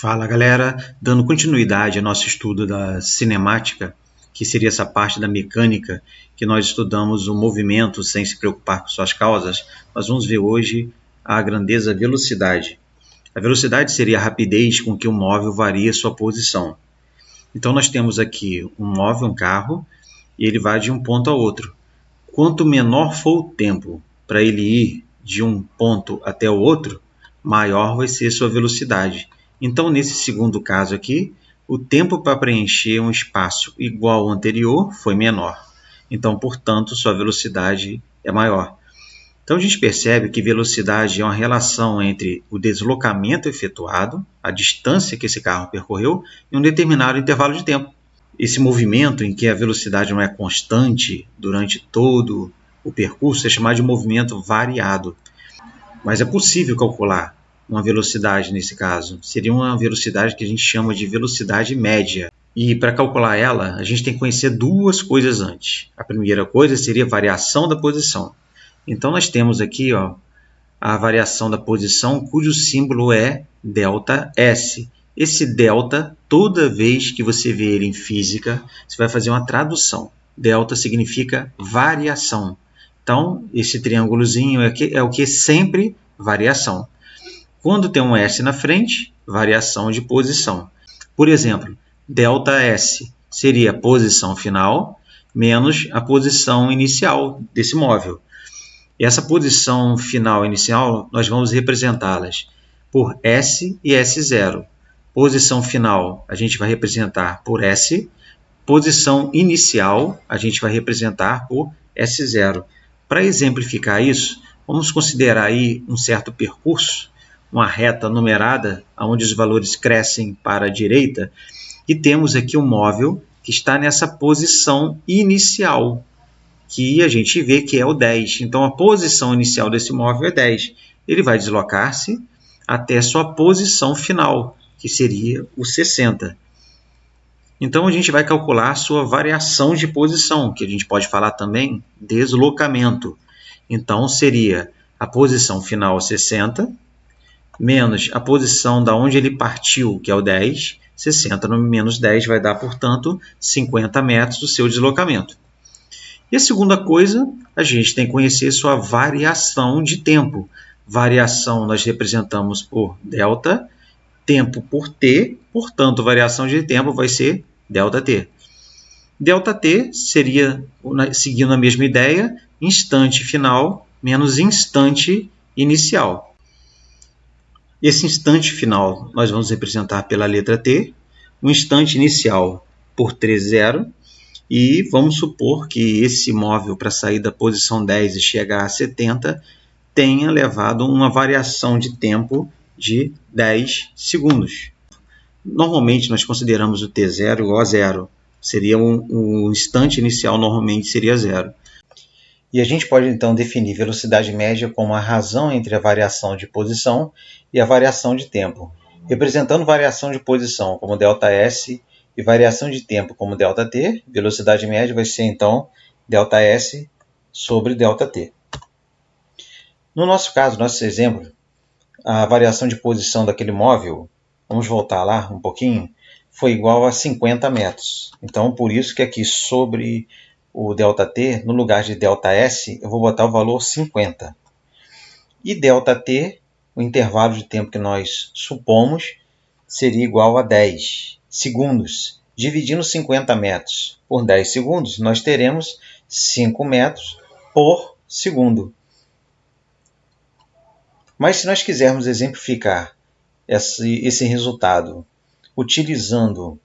Fala galera, dando continuidade ao nosso estudo da cinemática, que seria essa parte da mecânica que nós estudamos o movimento sem se preocupar com suas causas, nós vamos ver hoje a grandeza velocidade. A velocidade seria a rapidez com que o móvel varia sua posição. Então nós temos aqui um móvel, um carro, e ele vai de um ponto a outro. Quanto menor for o tempo para ele ir de um ponto até o outro, maior vai ser sua velocidade. Então, nesse segundo caso aqui, o tempo para preencher um espaço igual ao anterior foi menor. Então, portanto, sua velocidade é maior. Então, a gente percebe que velocidade é uma relação entre o deslocamento efetuado, a distância que esse carro percorreu, em um determinado intervalo de tempo. Esse movimento em que a velocidade não é constante durante todo o percurso é chamado de movimento variado. Mas é possível calcular uma velocidade nesse caso. Seria uma velocidade que a gente chama de velocidade média. E para calcular ela, a gente tem que conhecer duas coisas antes. A primeira coisa seria a variação da posição. Então nós temos aqui a variação da posição, cujo símbolo é ΔS. Esse delta, toda vez que você vê ele em física, você vai fazer uma tradução. Delta significa variação. Então, esse triângulozinho é o que? Sempre variação. Quando tem um S na frente, variação de posição. Por exemplo, ΔS seria a posição final menos a posição inicial desse móvel. E essa posição final inicial, nós vamos representá-las por S e S0. Posição final, a gente vai representar por S. Posição inicial, a gente vai representar por S0. Para exemplificar isso, vamos considerar aí um certo percurso, uma reta numerada, onde os valores crescem para a direita, e temos aqui um móvel que está nessa posição inicial, que a gente vê que é o 10. Então, a posição inicial desse móvel é 10. Ele vai deslocar-se até sua posição final, que seria o 60. Então, a gente vai calcular a sua variação de posição, que a gente pode falar também deslocamento. Então, seria a posição final 60, menos a posição da onde ele partiu, que é o 10. 60 no menos 10 vai dar, portanto, 50 metros do seu deslocamento. E a segunda coisa, a gente tem que conhecer sua variação de tempo. Variação nós representamos por delta, tempo por t, portanto, variação de tempo vai ser ΔT. ΔT seria, seguindo a mesma ideia, instante final menos instante inicial. Esse instante final nós vamos representar pela letra T, o instante inicial por 0, e vamos supor que esse móvel para sair da posição 10 e chegar a 70 tenha levado uma variação de tempo de 10 segundos. Normalmente nós consideramos o T0 igual a 0. Seria o instante inicial normalmente seria 0. E a gente pode então definir velocidade média como a razão entre a variação de posição e a variação de tempo. Representando variação de posição como ΔS e variação de tempo como ΔT, velocidade média vai ser então ΔS sobre ΔT. No nosso caso, nosso exemplo, a variação de posição daquele móvel, vamos voltar lá um pouquinho, foi igual a 50 metros. Então, por isso que aqui sobre o ΔT, no lugar de ΔS, eu vou botar o valor 50. E ΔT, o intervalo de tempo que nós supomos, seria igual a 10 segundos. Dividindo 50 metros por 10 segundos, nós teremos 5 metros por segundo. Mas se nós quisermos exemplificar esse resultado utilizando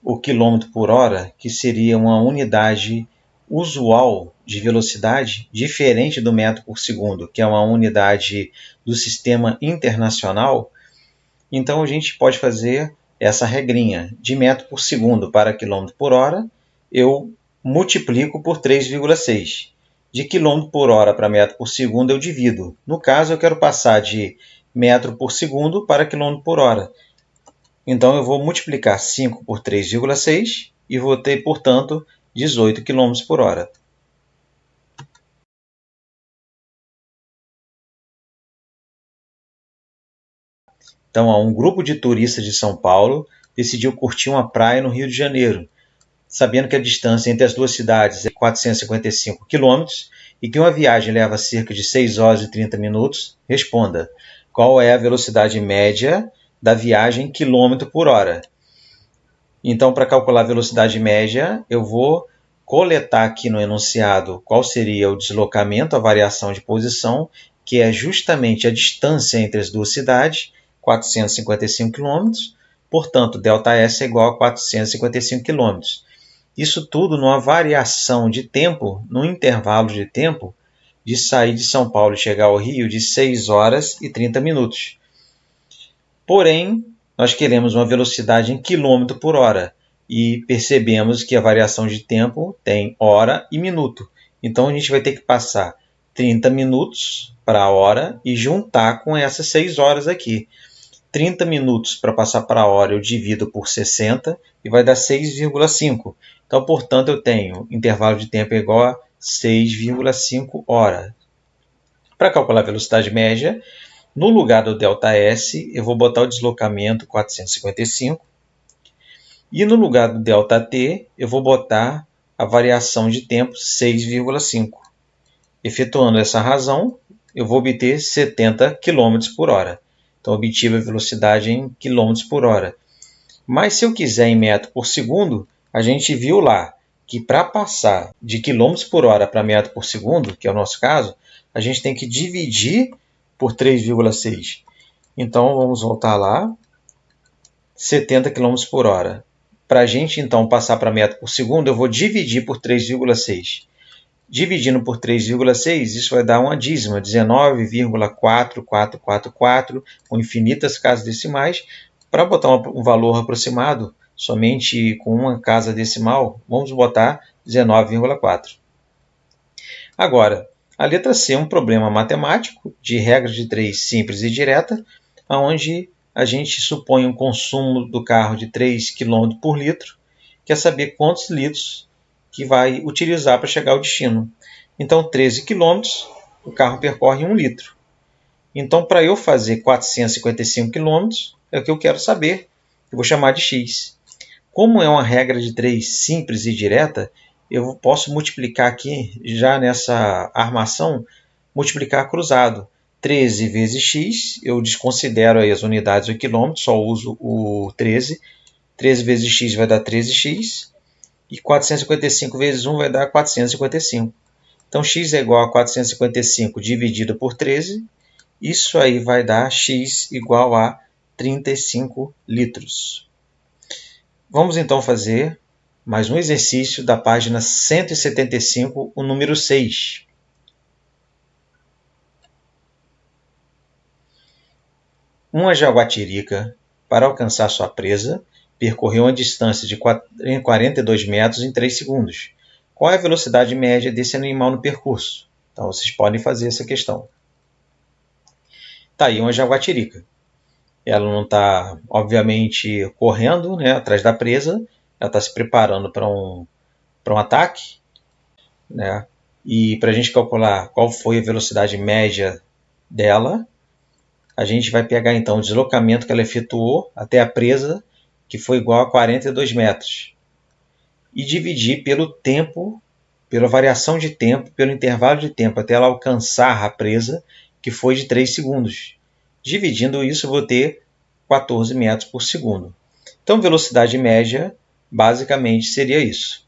o quilômetro por hora, que seria uma unidade usual de velocidade, diferente do metro por segundo, que é uma unidade do sistema internacional, então a gente pode fazer essa regrinha de metro por segundo para quilômetro por hora, eu multiplico por 3,6. De quilômetro por hora para metro por segundo eu divido. No caso, eu quero passar de metro por segundo para quilômetro por hora. Então, eu vou multiplicar 5 por 3,6 e vou ter, portanto, 18 km por hora. Então, um grupo de turistas de São Paulo decidiu curtir uma praia no Rio de Janeiro, sabendo que a distância entre as duas cidades é 455 quilômetros e que uma viagem leva cerca de 6 horas e 30 minutos. Responda: qual é a velocidade média da viagem quilômetro por hora? Então, para calcular a velocidade média, eu vou coletar aqui no enunciado qual seria o deslocamento, a variação de posição, que é justamente a distância entre as duas cidades, 455 km. Portanto, ΔS é igual a 455 km. Isso tudo numa variação de tempo, num intervalo de tempo, de sair de São Paulo e chegar ao Rio de 6 horas e 30 minutos. Porém, nós queremos uma velocidade em quilômetro por hora e percebemos que a variação de tempo tem hora e minuto. Então, a gente vai ter que passar 30 minutos para a hora e juntar com essas 6 horas aqui. 30 minutos para passar para a hora eu divido por 60 e vai dar 6,5. Então, portanto, eu tenho intervalo de tempo igual a 6,5 horas. Para calcular a velocidade média, no lugar do ΔS, eu vou botar o deslocamento 455. E no lugar do ΔT, eu vou botar a variação de tempo 6,5. Efetuando essa razão, eu vou obter 70 km por hora. Então, obtive a velocidade em km por hora. Mas se eu quiser em metro por segundo, a gente viu lá que para passar de km por hora para metro por segundo, que é o nosso caso, a gente tem que dividir por 3,6. Então, vamos voltar lá. 70 km por hora. Para a gente, então, passar para metro por segundo, eu vou dividir por 3,6. Dividindo por 3,6, isso vai dar uma dízima, 19,4444, com infinitas casas decimais. Para botar um valor aproximado, somente com uma casa decimal, vamos botar 19,4. Agora, a letra C é um problema matemático de regra de 3 simples e direta, onde a gente supõe um consumo do carro de 3 km por litro, quer saber quantos litros que vai utilizar para chegar ao destino. Então, 13 km, o carro percorre 1 litro. Então, para eu fazer 455 km, é o que eu quero saber, eu vou chamar de x. Como é uma regra de 3 simples e direta, eu posso multiplicar aqui, já nessa armação, multiplicar cruzado. 13 vezes x, eu desconsidero aí as unidades do quilômetro, só uso o 13. 13 vezes x vai dar 13x. E 455 vezes 1 vai dar 455. Então, x é igual a 455 dividido por 13. Isso aí vai dar x igual a 35 litros. Vamos então fazer mais um exercício da página 175, o número 6. Uma jaguatirica, para alcançar sua presa, percorreu uma distância de 42 metros em 3 segundos. Qual é a velocidade média desse animal no percurso? Então, vocês podem fazer essa questão. Está aí uma jaguatirica. Ela não está, obviamente, correndo, né, atrás da presa. Ela está se preparando para um ataque. Né? E para a gente calcular qual foi a velocidade média dela, a gente vai pegar então o deslocamento que ela efetuou até a presa, que foi igual a 42 metros. E dividir pelo tempo, pela variação de tempo, pelo intervalo de tempo até ela alcançar a presa, que foi de 3 segundos. Dividindo isso, eu vou ter 14 metros por segundo. Então, velocidade média, basicamente, seria isso.